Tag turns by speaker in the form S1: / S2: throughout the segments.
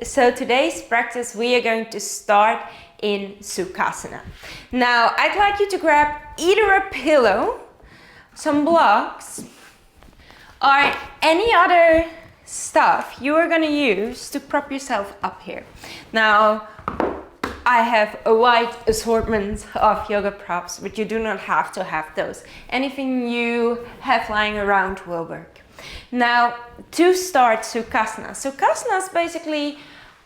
S1: So today's practice we are going to start in Sukhasana. Now I'd like you to grab either a pillow, some blocks, or any other stuff you are going to use to prop yourself up here. Now I have a wide assortment of yoga props, but you do not have to have those. Anything you have lying around will work. Now, to start Sukhasana. Sukhasana is basically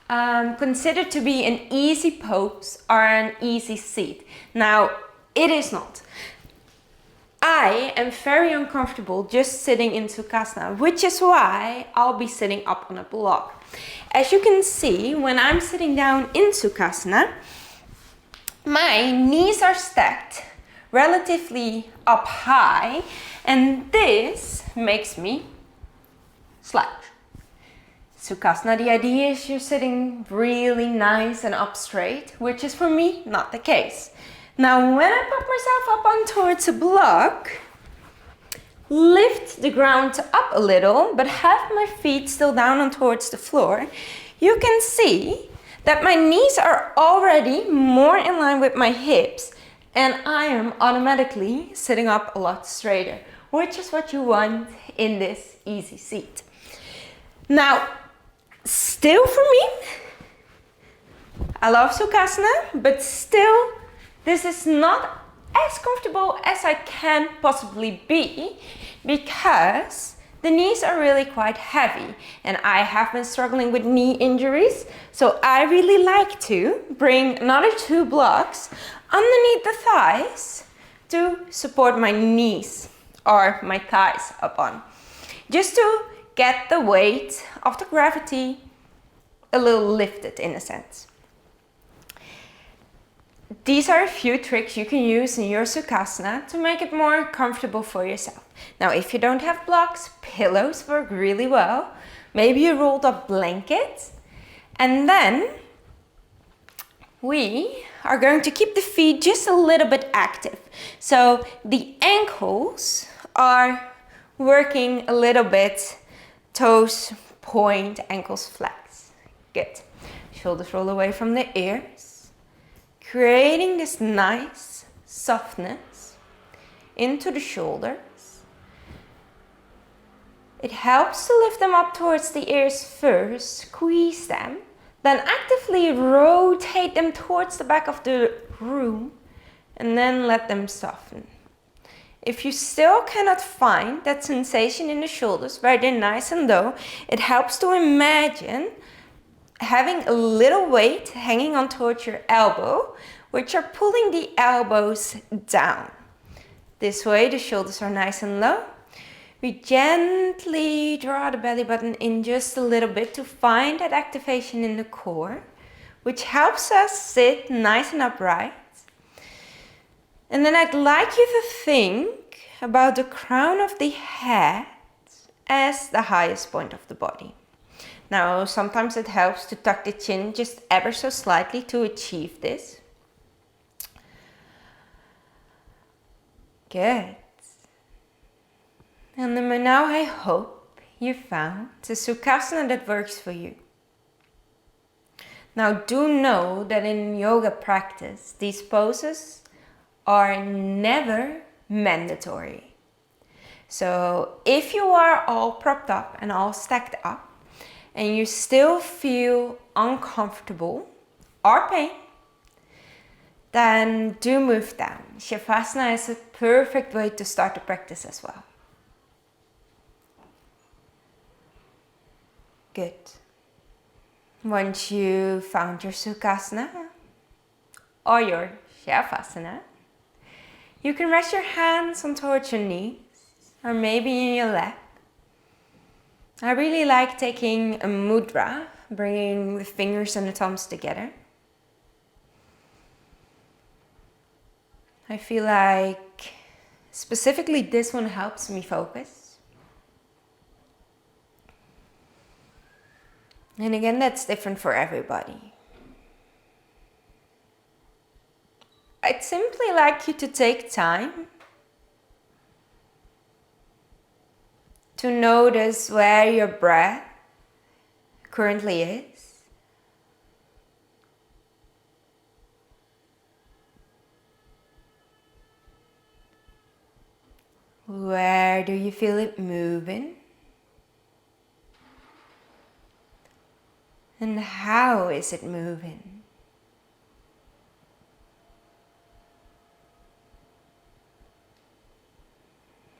S1: considered to be an easy pose or an easy seat. Now, it is not. I am very uncomfortable just sitting in Sukhasana, which is why I'll be sitting up on a block. As you can see, when I'm sitting down in Sukhasana, my knees are stacked relatively up high, and this makes me slouch. Sukhasana, the idea is you're sitting really nice and up straight, which is for me not the case. Now when I pop myself up on towards a block, lift the ground up a little, but have my feet still down on towards the floor, you can see that my knees are already more in line with my hips, and I am automatically sitting up a lot straighter, which is what you want in this easy seat. Now, still for me, I love Sukhasana, but still, this is not as comfortable as I can possibly be because the knees are really quite heavy and I have been struggling with knee injuries. So I really like to bring another 2 blocks underneath the thighs to support my knees or my thighs up on. Just to get the weight of the gravity a little lifted in a sense. These are a few tricks you can use in your Sukhasana to make it more comfortable for yourself. Now, if you don't have blocks, pillows work really well. Maybe a rolled up blanket. And then we are going to keep the feet just a little bit active. So the ankles are working a little bit, toes point, ankles flex. Good. Shoulders roll away from the ears, creating this nice softness into the shoulders. It helps to lift them up towards the ears first, squeeze them, then actively rotate them towards the back of the room, and then let them soften. If you still cannot find that sensation in the shoulders where they're nice and low, it helps to imagine having a little weight hanging on towards your elbow, which are pulling the elbows down. This way the shoulders are nice and low. We gently draw the belly button in just a little bit to find that activation in the core, which helps us sit nice and upright. And then I'd like you to think about the crown of the head as the highest point of the body. Now, sometimes it helps to tuck the chin just ever so slightly to achieve this. Good. And then now I hope you found the Sukhasana that works for you. Now, do know that in yoga practice, these poses are never mandatory. So if you are all propped up and all stacked up and you still feel uncomfortable or pain, then do move down. Shavasana is a perfect way to start the practice as well. Good. Once you found your Sukhasana or your Shavasana, you can rest your hands on towards your knees or maybe in your lap. I really like taking a mudra, bringing the fingers and the thumbs together. I feel like specifically this one helps me focus. And again, that's different for everybody. I'd simply like you to take time to notice where your breath currently is Where do you feel it moving? And how is it moving?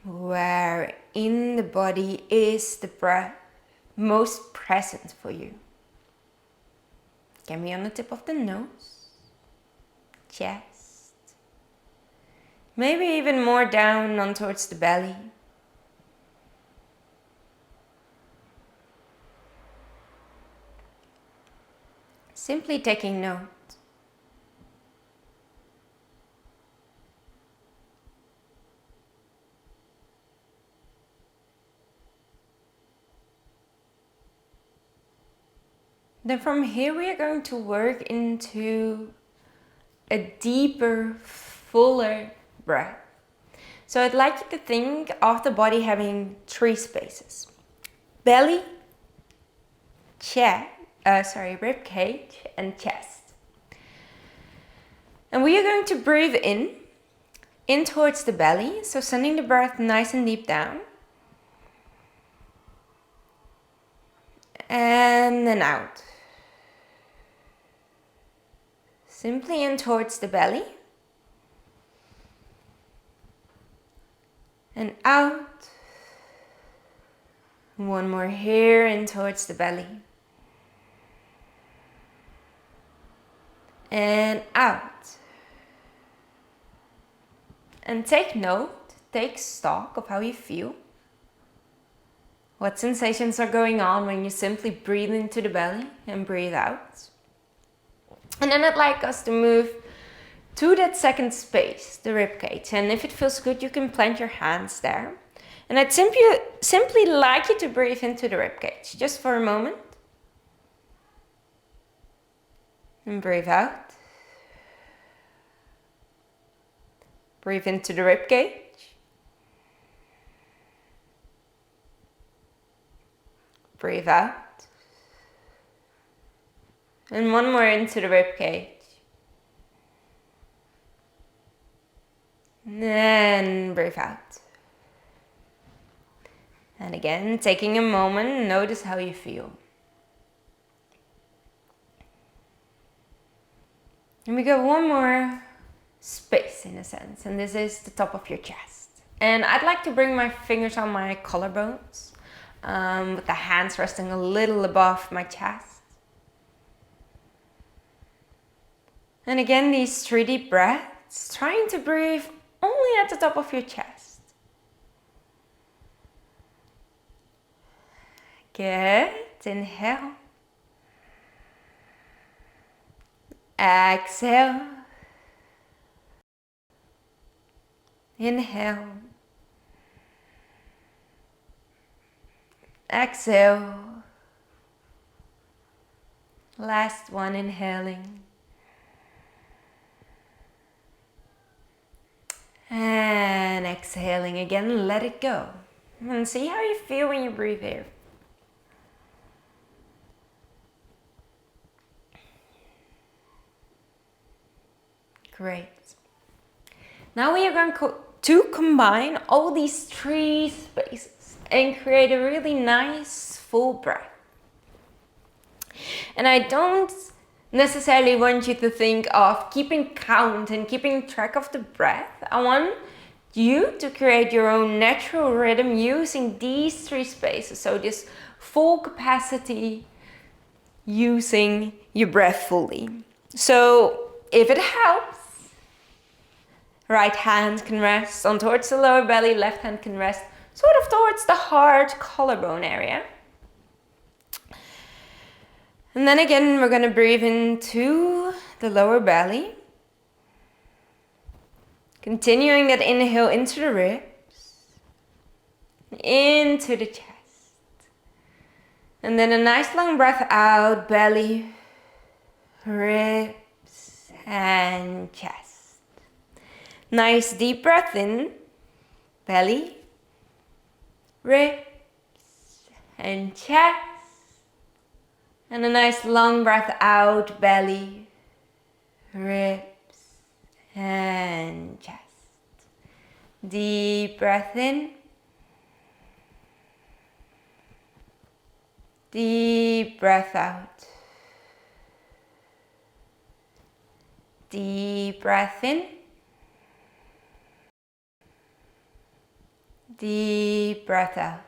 S1: Where in the body is the breath most present for you? Can be on the tip of the nose, chest, maybe even more down on towards the belly. Simply taking note. Then from here we are going to work into a deeper, fuller breath. So I'd like you to think of the body having 3 spaces. Belly, rib cage and chest. And we are going to breathe in towards the belly, so sending the breath nice and deep down. And then out. Simply in towards the belly. And out. One more here, in towards the belly. And out. And take note, take stock of how you feel. What sensations are going on when you simply breathe into the belly and breathe out. And then I'd like us to move to that second space, the rib cage. And if it feels good, you can plant your hands there. And I'd simply like you to breathe into the rib cage, just for a moment. And breathe out. Breathe into the rib cage. Breathe out. And one more into the rib cage. And then breathe out. And again, taking a moment, notice how you feel. And we got one more space in a sense, and this is the top of your chest. And I'd like to bring my fingers on my collarbones, with the hands resting a little above my chest. And again, these 3 deep breaths, trying to breathe only at the top of your chest. Good. Inhale. Exhale. Inhale. Exhale. Last one, inhaling. And exhaling again, let it go. And see how you feel when you breathe here. Great. Now we are going to combine all these 3 spaces and create a really nice full breath. And I don't necessarily want you to think of keeping count and keeping track of the breath. I want you to create your own natural rhythm using these 3 spaces. So this full capacity, using your breath fully. So if it helps, right hand can rest on towards the lower belly, left hand can rest sort of towards the heart, collarbone area. And then again, we're going to breathe into the lower belly. Continuing that inhale into the ribs, into the chest. And then a nice long breath out, belly, ribs, and chest. Nice deep breath in, belly, ribs, and chest. And a nice long breath out, belly, ribs, and chest. Deep breath in. Deep breath out. Deep breath in. Deep breath out.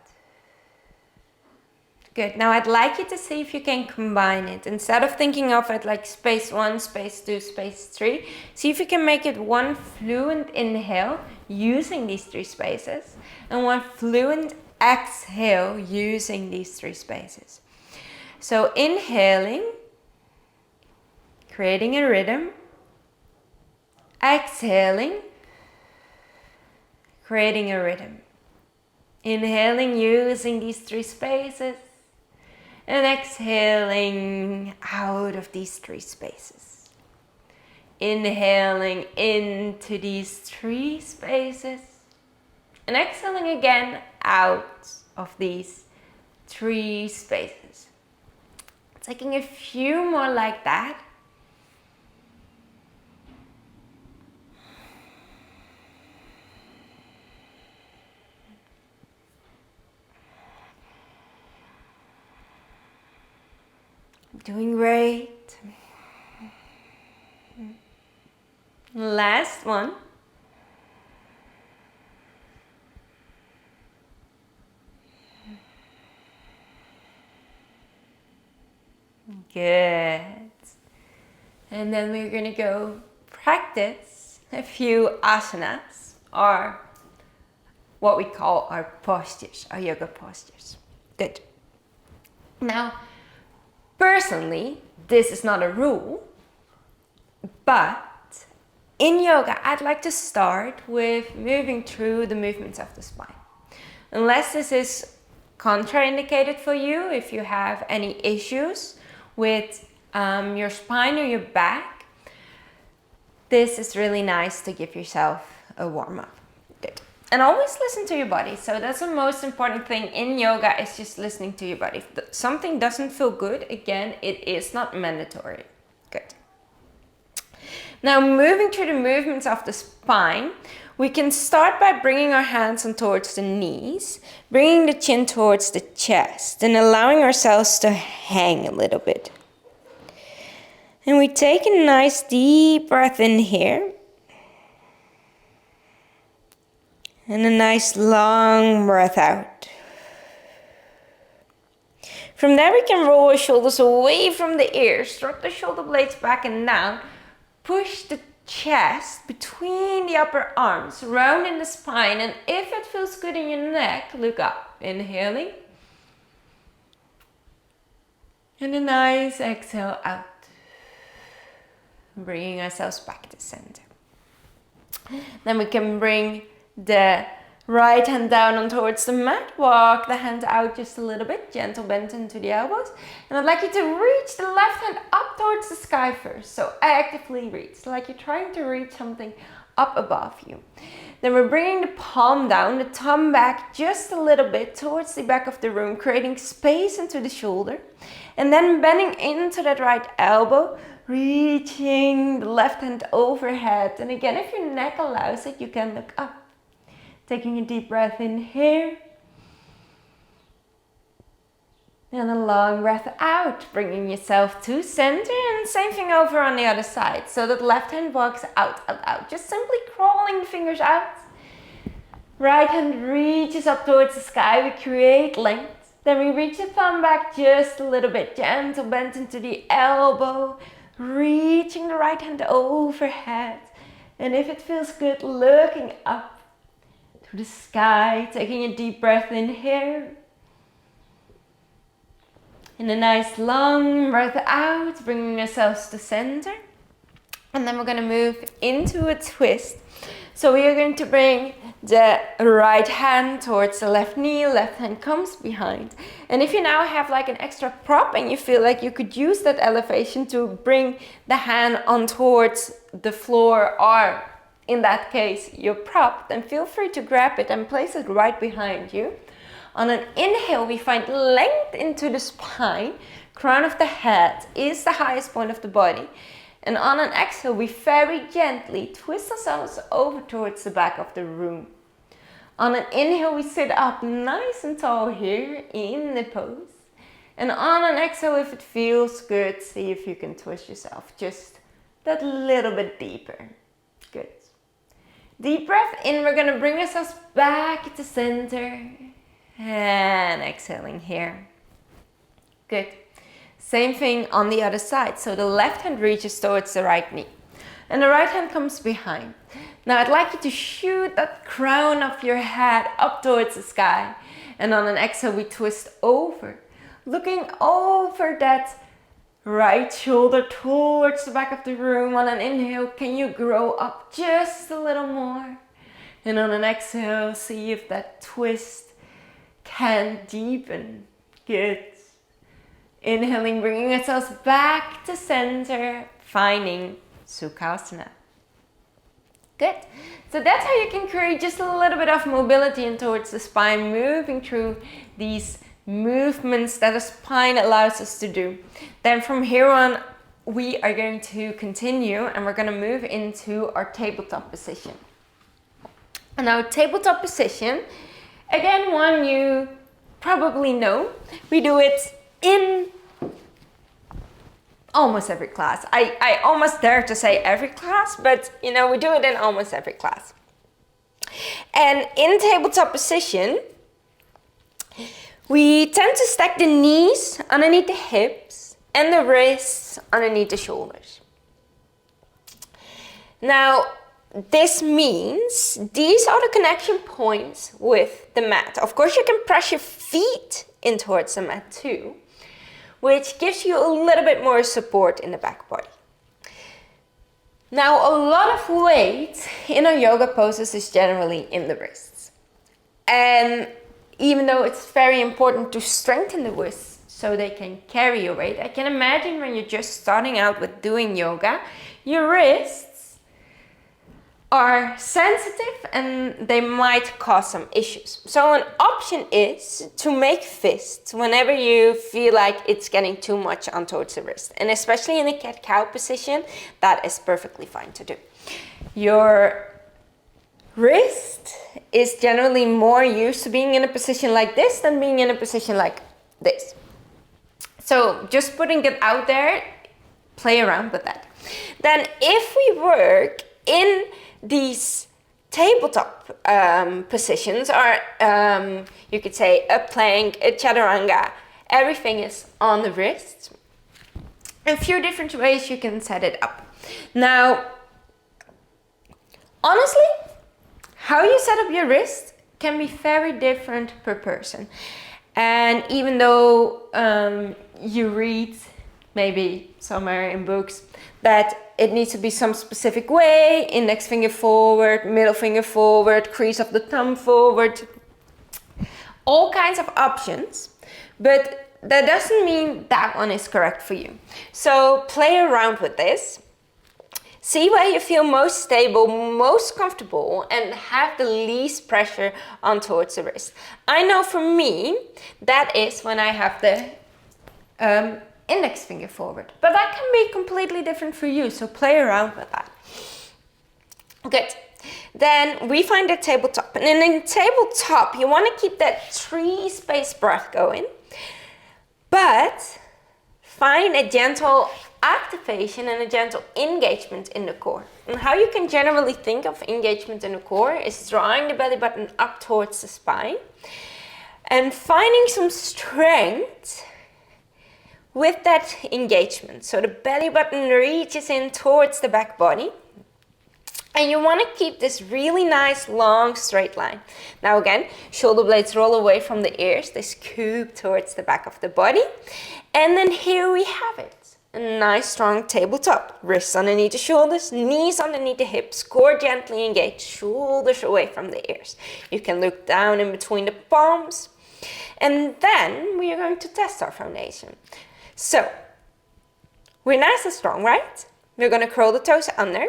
S1: Good. Now I'd like you to see if you can combine it. Instead of thinking of it like space 1, space 2, space 3, see if you can make it one fluent inhale using these 3 spaces and one fluent exhale using these 3 spaces. So inhaling, creating a rhythm. Exhaling, creating a rhythm. Inhaling using these 3 spaces and exhaling out of these 3 spaces. Inhaling into these 3 spaces and exhaling again out of these 3 spaces. Taking a few more like that. Doing great. Last one. Good. And then we're going to go practice a few asanas, or what we call our postures, our yoga postures. Good. Now, personally, this is not a rule, but in yoga, I'd like to start with moving through the movements of the spine. Unless this is contraindicated for you, if you have any issues with your spine or your back, this is really nice to give yourself a warm-up. Good. And always listen to your body. So that's the most important thing in yoga, is just listening to your body. If something doesn't feel good, again, it is not mandatory. Good. Now, moving through the movements of the spine, we can start by bringing our hands on towards the knees, bringing the chin towards the chest, and allowing ourselves to hang a little bit. And we take a nice deep breath in here. And a nice long breath out. From there we can roll our shoulders away from the ears, drop the shoulder blades back and down, push the chest between the upper arms, round in the spine, and if it feels good in your neck, look up. Inhaling. And a nice exhale out. Bringing ourselves back to center. Then we can bring the right hand down on towards the mat. Walk the hand out just a little bit. Gentle bend into the elbows. And I'd like you to reach the left hand up towards the sky first. So actively reach, like you're trying to reach something up above you. Then we're bringing the palm down, the thumb back just a little bit towards the back of the room, creating space into the shoulder. And then bending into that right elbow, reaching the left hand overhead. And again, if your neck allows it, you can look up. Taking a deep breath in here. And a long breath out, bringing yourself to center, and same thing over on the other side. So that left hand walks out, out. Just simply crawling the fingers out. Right hand reaches up towards the sky, we create length. Then we reach the thumb back just a little bit, gentle bend into the elbow, reaching the right hand overhead. And if it feels good, looking up to the sky, taking a deep breath in here. And a nice long breath out, bringing ourselves to center. And then we're going to move into a twist. So we are going to bring the right hand towards the left knee, left hand comes behind. And if you now have like an extra prop and you feel like you could use that elevation to bring the hand on towards the floor, or in that case your prop, then feel free to grab it and place it right behind you. On an inhale, we find length into the spine. Crown of the head is the highest point of the body. And on an exhale, we very gently twist ourselves over towards the back of the room. On an inhale, we sit up nice and tall here in the pose. And on an exhale, if it feels good, see if you can twist yourself just that little bit deeper. Good. Deep breath in, we're gonna bring ourselves back to center. And exhaling here. Good. Same thing on the other side. So the left hand reaches towards the right knee. And the right hand comes behind. Now I'd like you to shoot that crown of your head up towards the sky. And on an exhale, we twist over. Looking over that right shoulder towards the back of the room. On an inhale, can you grow up just a little more? And on an exhale, see if that twist can deepen. Good. Inhaling, bringing ourselves back to center, finding Sukhasana. Good. So that's how you can create just a little bit of mobility in towards the spine, moving through these movements that the spine allows us to do. Then from here on, we are going to continue and we're going to move into our tabletop position. And our tabletop position, again, one you probably know. We do it in almost every class. I almost dare to say every class, but you know, we do it in almost every class. And in tabletop position, we tend to stack the knees underneath the hips and the wrists underneath the shoulders. Now, this means these are the connection points with the mat. Of course, you can press your feet in towards the mat too, which gives you a little bit more support in the back body. Now, a lot of weight in our yoga poses is generally in the wrists. And even though it's very important to strengthen the wrists so they can carry your weight, I can imagine when you're just starting out with doing yoga, your wrists are sensitive and they might cause some issues. So an option is to make fists whenever you feel like it's getting too much on towards the wrist. And especially in a cat-cow position, that is perfectly fine to do. Your wrist is generally more used to being in a position like this than being in a position like this. So just putting it out there, play around with that. Then if we work in these tabletop positions, or you could say a plank, a chaturanga, everything is on the wrist. A few different ways you can set it up. Now, honestly, how you set up your wrist can be very different per person. And even though you read maybe somewhere in books that it needs to be some specific way, index finger forward, middle finger forward, crease of the thumb forward, all kinds of options, but that doesn't mean that one is correct for you. So play around with this, see where you feel most stable, most comfortable, and have the least pressure on towards the wrist. I know for me, that is when I have the index finger forward, but that can be completely different for you, so play around with that. Good. Then we find a tabletop, and in tabletop you want to keep that 3-space breath going, but find a gentle activation and a gentle engagement in the core. And how you can generally think of engagement in the core is drawing the belly button up towards the spine and finding some strength with that engagement. So the belly button reaches in towards the back body. And you want to keep this really nice, long, straight line. Now again, shoulder blades roll away from the ears. They scoop towards the back of the body. And then here we have it. A nice, strong tabletop. Wrists underneath the shoulders, knees underneath the hips, core gently engaged, shoulders away from the ears. You can look down in between the palms. And then we are going to test our foundation. So, we're nice and strong, right? We're going to curl the toes under.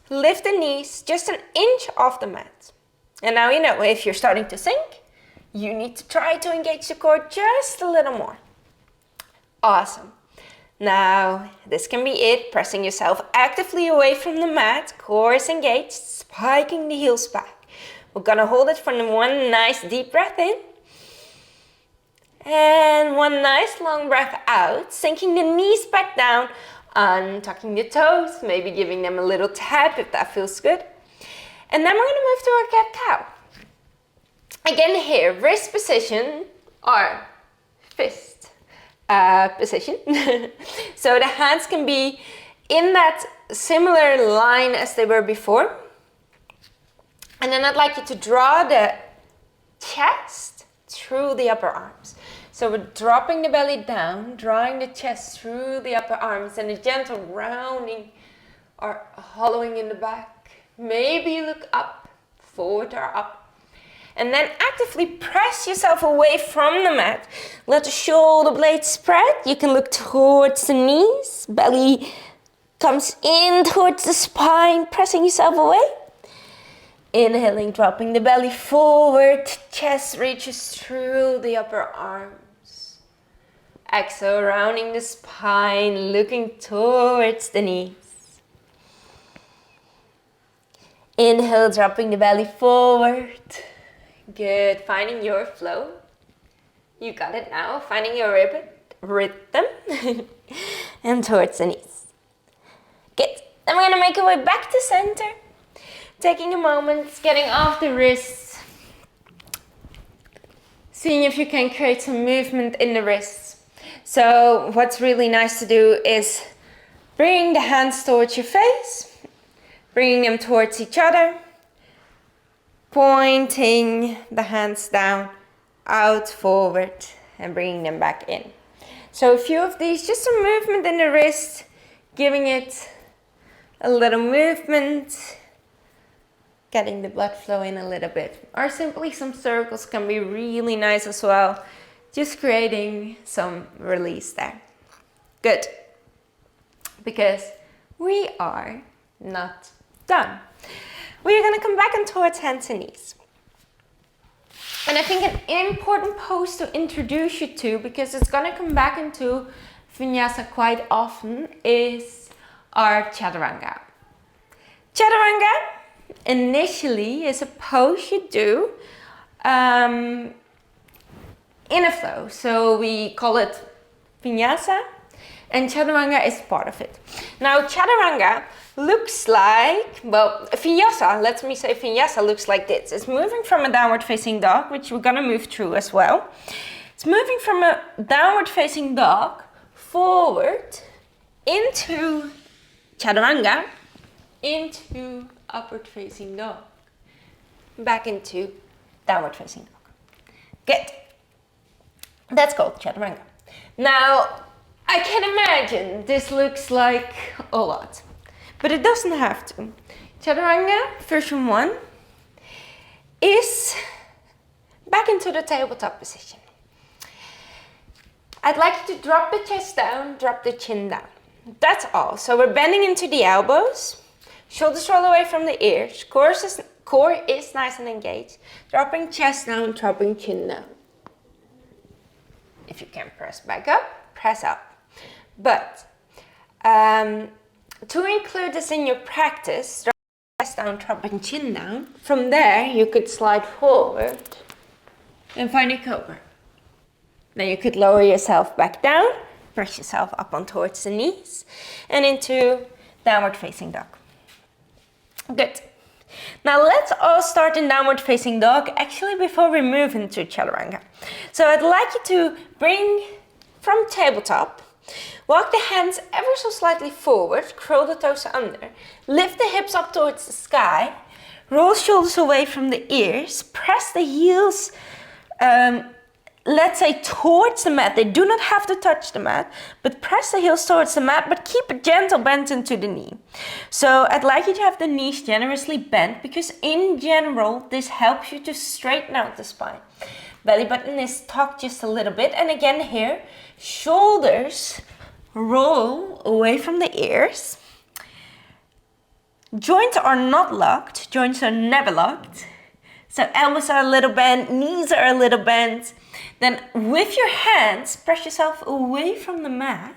S1: Lift the knees just an inch off the mat. And now you know, if you're starting to sink, you need to try to engage the core just a little more. Awesome. Now, this can be it. Pressing yourself actively away from the mat. Core is engaged, spiking the heels back. We're gonna hold it for one nice deep breath in. And one nice long breath out, sinking the knees back down, untucking the toes, maybe giving them a little tap if that feels good. And then we're gonna move to our cat-cow. Again here, wrist position or fist position. So the hands can be in that similar line as they were before. And then I'd like you to draw the chest through the upper arms. So we're dropping the belly down, drawing the chest through the upper arms, and a gentle rounding or hollowing in the back. Maybe you look up, forward or up. And then actively press yourself away from the mat. Let the shoulder blades spread. You can look towards the knees. Belly comes in towards the spine, pressing yourself away. Inhaling, dropping the belly forward. Chest reaches through the upper arms. Exhale, rounding the spine, looking towards the knees. Inhale, dropping the belly forward. Good, finding your flow. You got it now, finding your rhythm. And towards the knees. Good, then we're gonna make our way back to center. Taking a moment, getting off the wrists. Seeing if you can create some movement in the wrists. So what's really nice to do is bring the hands towards your face, bringing them towards each other, pointing the hands down, out, forward, and bringing them back in. So a few of these, just some movement in the wrist, giving it a little movement, getting the blood flow in a little bit. Or simply some circles can be really nice as well. Just creating some release there. Good. Because we are not done. We are going to come back and towards hands and knees. And I think an important pose to introduce you to, because it's going to come back into vinyasa quite often, is our Chaturanga. Chaturanga initially is a pose you do in a flow. So we call it vinyasa, and Chaturanga is part of it. Now Chaturanga looks like, well, vinyasa, let me say vinyasa looks like this. It's moving from a downward facing dog, which we're gonna move through as well. It's moving from a downward facing dog forward into Chaturanga, into upward facing dog, back into downward facing dog. Good. That's called Chaturanga. Now, I can imagine this looks like a lot, but it doesn't have to. Chaturanga version 1 is back into the tabletop position. I'd like you to drop the chest down, drop the chin down. That's all. So we're bending into the elbows, shoulders roll away from the ears, core is nice and engaged. Dropping chest down, dropping chin down. If you can press back up, press up. But to include this in your practice, drop chest down, dropping chin down. From there, you could slide forward and find a cobra. Then you could lower yourself back down, press yourself up on towards the knees, and into downward facing dog. Good. Now let's all start in downward facing dog, actually before we move into Chaturanga. So I'd like you to bring from tabletop, walk the hands ever so slightly forward, curl the toes under, lift the hips up towards the sky, roll shoulders away from the ears, press the heels, let's say towards the mat. They do not have to touch the mat, but press the heels towards the mat, but keep a gentle bend into the knee. So I'd like you to have the knees generously bent, because in general, this helps you to straighten out the spine. Belly button is tucked just a little bit. And again here, shoulders roll away from the ears. Joints are not locked. Joints are never locked. So elbows are a little bent, knees are a little bent. Then with your hands, press yourself away from the mat.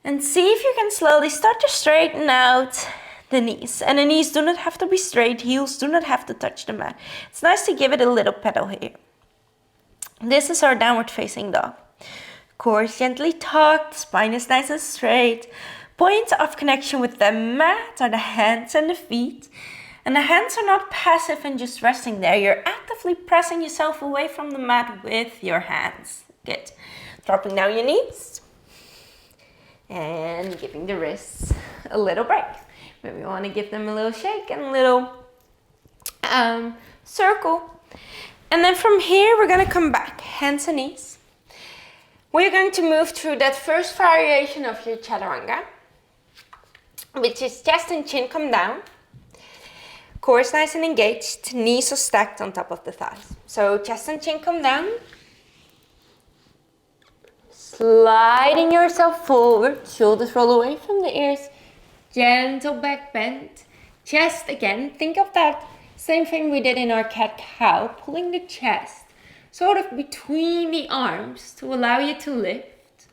S1: And see if you can slowly start to straighten out the knees. And the knees do not have to be straight, heels do not have to touch the mat. It's nice to give it a little pedal here. This is our downward facing dog. Core is gently tucked, spine is nice and straight. Points of connection with the mat are the hands and the feet. And the hands are not passive and just resting there. You're actively pressing yourself away from the mat with your hands. Good. Dropping down your knees. And giving the wrists a little break. Maybe you want to give them a little shake and a little circle. And then from here, we're going to come back, hands and knees. We're going to move through that first variation of your Chaturanga, which is chest and chin come down. Core is nice and engaged, knees are stacked on top of the thighs. So chest and chin come down. Sliding yourself forward, shoulders roll away from the ears. Gentle back bend. Chest again, think of that same thing we did in our cat-cow, pulling the chest sort of between the arms to allow you to lift.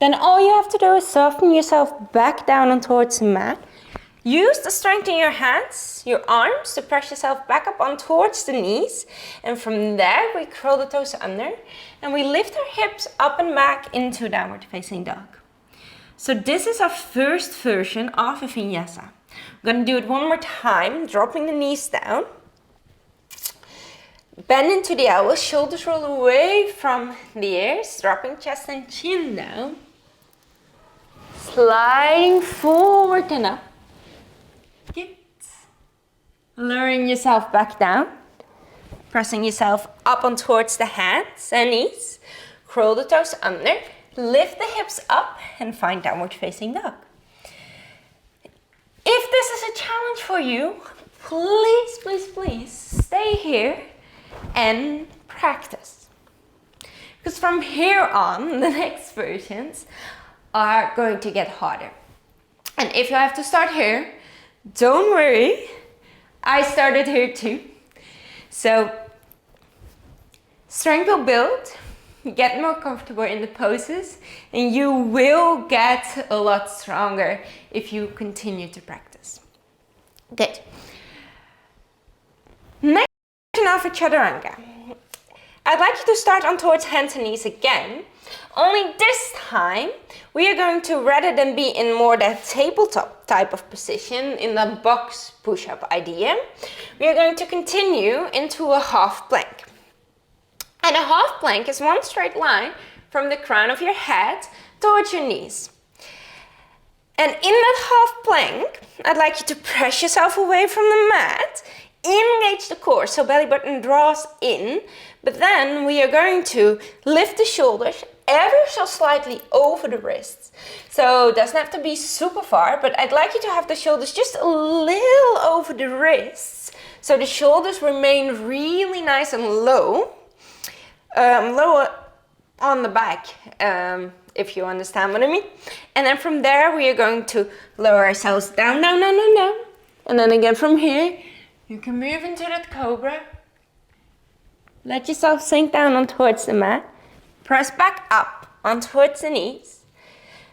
S1: Then all you have to do is soften yourself back down on towards the mat. Use the strength in your hands, your arms to press yourself back up on towards the knees. And from there, we curl the toes under and we lift our hips up and back into downward facing dog. So this is our first version of a vinyasa. We're going to do it one more time, dropping the knees down. Bend into the elbows, shoulders roll away from the ears, dropping chest and chin down. Sliding forward and up. Good. Lowering yourself back down. Pressing yourself up on towards the hands and knees. Curl the toes under. Lift the hips up and find downward facing dog. If this is a challenge for you, please, please, please stay here and practice. Because from here on, the next versions are going to get harder. And if you have to start here, don't worry, I started here too. So strength will build, get more comfortable in the poses, and you will get a lot stronger if you continue to practice. Good. Next version of a Chaturanga. I'd like you to start on towards hands and knees again. Only this time, we are going to, rather than be in more that tabletop type of position, in the box push-up idea, we are going to continue into a half plank. And a half plank is one straight line from the crown of your head towards your knees. And in that half plank, I'd like you to press yourself away from the mat, engage the core, so belly button draws in, but then we are going to lift the shoulders ever so slightly over the wrists. So it doesn't have to be super far, but I'd like you to have the shoulders just a little over the wrists, so the shoulders remain really nice and low. Lower on the back, if you understand what I mean. And then from there, we are going to lower ourselves down, down, down, down, down. And then again from here, you can move into that cobra. Let yourself sink down on towards the mat. Press back up on towards the knees.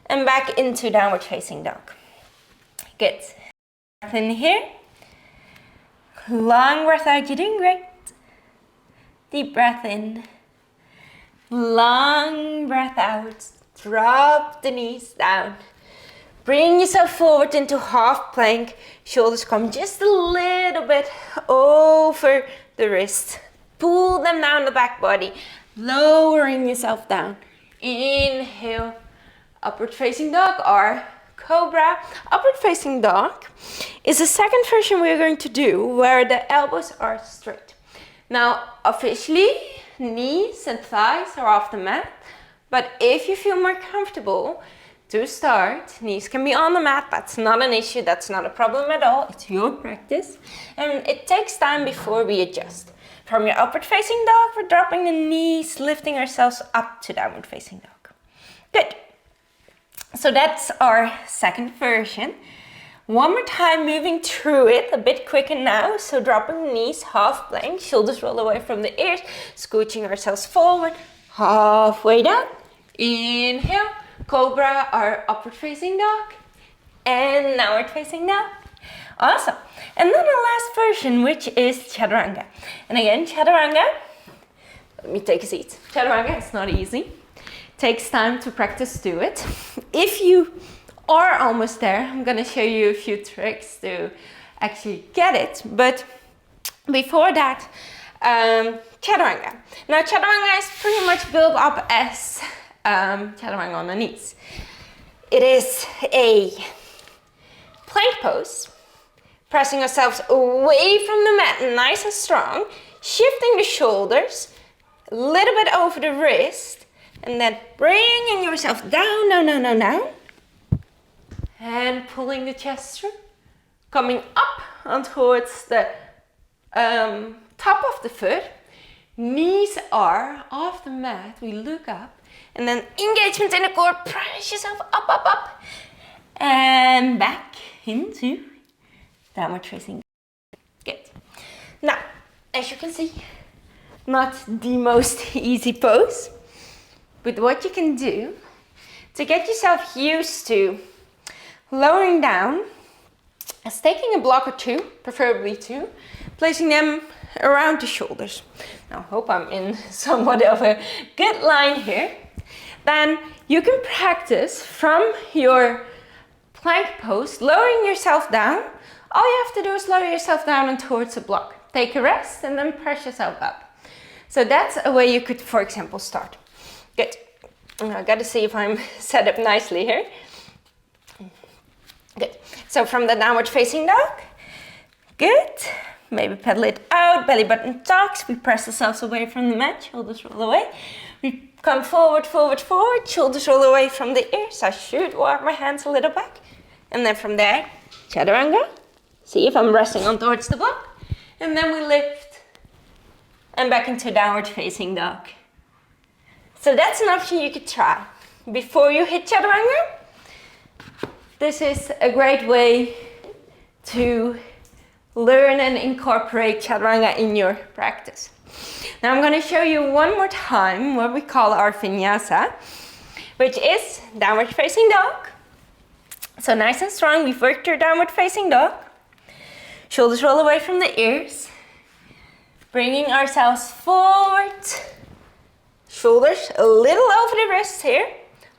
S1: And back into downward facing dog. Good. Breath in here. Long breath out, you're doing great. Deep breath in. Long breath out. Drop the knees down. Bring yourself forward into half plank. Shoulders come just a little bit over the wrist. Pull them down the back body. Lowering yourself down. Inhale. Upward facing dog or cobra. Upward facing dog is the second version we're going to do where the elbows are straight. Now, officially, knees and thighs are off the mat, but if you feel more comfortable to start, knees can be on the mat. That's not an issue, that's not a problem at all. It's your practice, and it takes time before we adjust. From your upward facing dog, we're dropping the knees, lifting ourselves up to downward facing dog. Good. So that's our second version. One more time, moving through it a bit quicker now. So dropping the knees, half plank, shoulders roll away from the ears, scooching ourselves forward, halfway down. Inhale, cobra or upward facing dog. And downward facing dog. Awesome. And then the last version, which is Chaturanga. And again, Chaturanga, let me take a seat. Chaturanga is not easy. Takes time to practice do it. If you are almost there, I'm going to show you a few tricks to actually get it. But before that, Chaturanga. Now Chaturanga is pretty much built up as Chaturanga on the knees. It is a plank pose, pressing ourselves away from the mat nice and strong, shifting the shoulders a little bit over the wrist, and then bringing yourself down, down, and pulling the chest through, coming up on towards the top of the foot. Knees are off the mat, we look up, and then engagement in the core, press yourself up, and back into downward facing. Good. Now, as you can see, not the most easy pose, but what you can do to get yourself used to lowering down is taking a block or two, preferably two, placing them around the shoulders. Now, I hope I'm in somewhat of a good line here. Then you can practice from your plank pose, lowering yourself down. All you have to do is lower yourself down and towards a block. Take a rest and then press yourself up. So that's a way you could, for example, start. Good. I gotta see if I'm set up nicely here. Good. So from the downward facing dog. Good. Maybe pedal it out, belly button tucks. We press ourselves away from the mat, shoulders roll away. We come forward, shoulders roll away from the ears. I should walk my hands a little back. And then from there, Chaturanga. See if I'm resting on towards the block. And then we lift and back into downward facing dog. So that's an option you could try. Before you hit Chaturanga, this is a great way to learn and incorporate Chaturanga in your practice. Now I'm going to show you one more time what we call our vinyasa, which is downward facing dog. So nice and strong, we've worked your downward facing dog. Shoulders roll away from the ears. Bringing ourselves forward. Shoulders a little over the wrists here.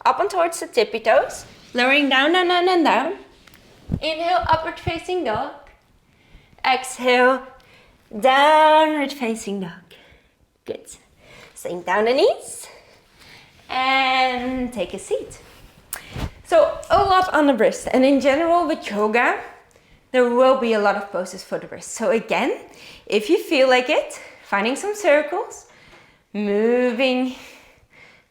S1: Up and towards the tippy toes. Lowering down, down. Inhale, upward facing dog. Exhale, downward facing dog. Good. Sink down the knees. And take a seat. So a lot on the wrist. And in general with yoga, there will be a lot of poses for the wrist. So again, if you feel like it, finding some circles, moving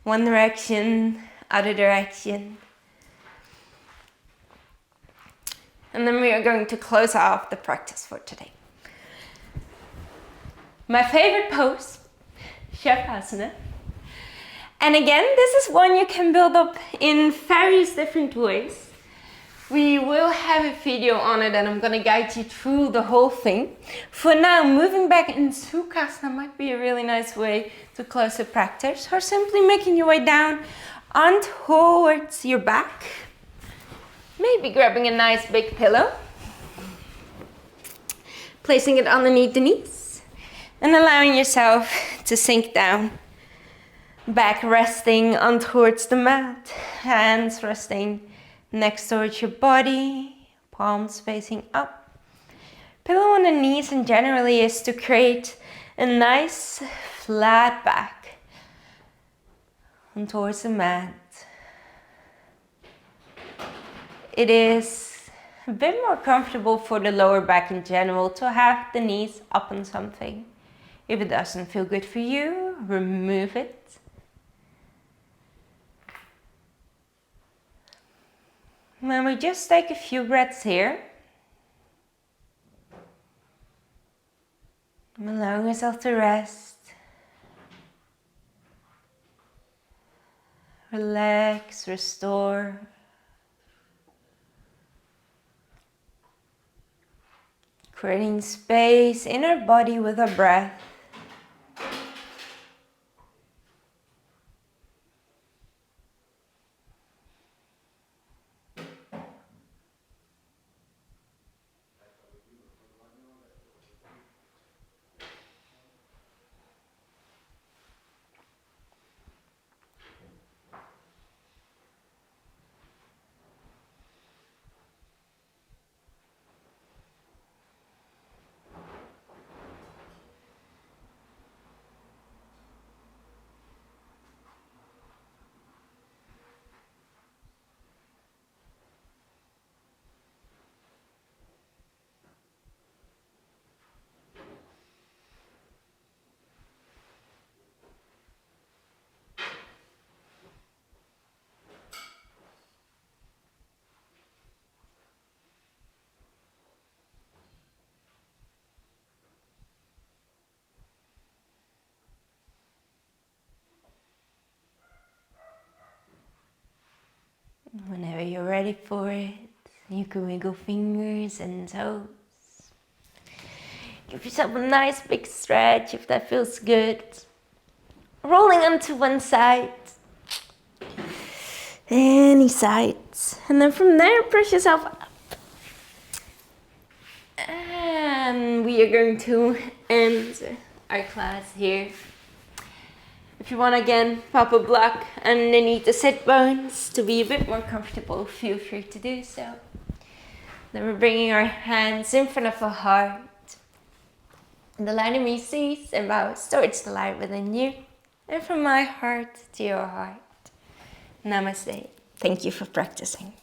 S1: one direction, other direction. And then we are going to close off the practice for today. My favorite pose, Shavasana. And again, this is one you can build up in various different ways. We will have a video on it and I'm going to guide you through the whole thing. For now, moving back in Sukhasana might be a really nice way to close the practice, or simply making your way down on towards your back. Maybe grabbing a nice big pillow, placing it underneath the knees and allowing yourself to sink down. Back resting on towards the mat, hands resting next towards your body, palms facing up. Pillow on the knees and generally is to create a nice flat back on towards the mat. It is a bit more comfortable for the lower back in general to have the knees up on something. If it doesn't feel good for you, remove it. Then we just take a few breaths here. Allowing yourself to rest. Relax, restore. Creating space in our body with our breath. you're ready for it, you can wiggle fingers and toes. Give yourself a nice big stretch if that feels good. Rolling onto one side, any sides, and then from there press yourself up. And we are going to end our class here. If you want, again, pop a block underneath the sit bones to be a bit more comfortable, feel free to do so. Then we're bringing our hands in front of our heart. The light in me sees and bows towards the light within you. And from my heart to your heart. Namaste. Thank you for practicing.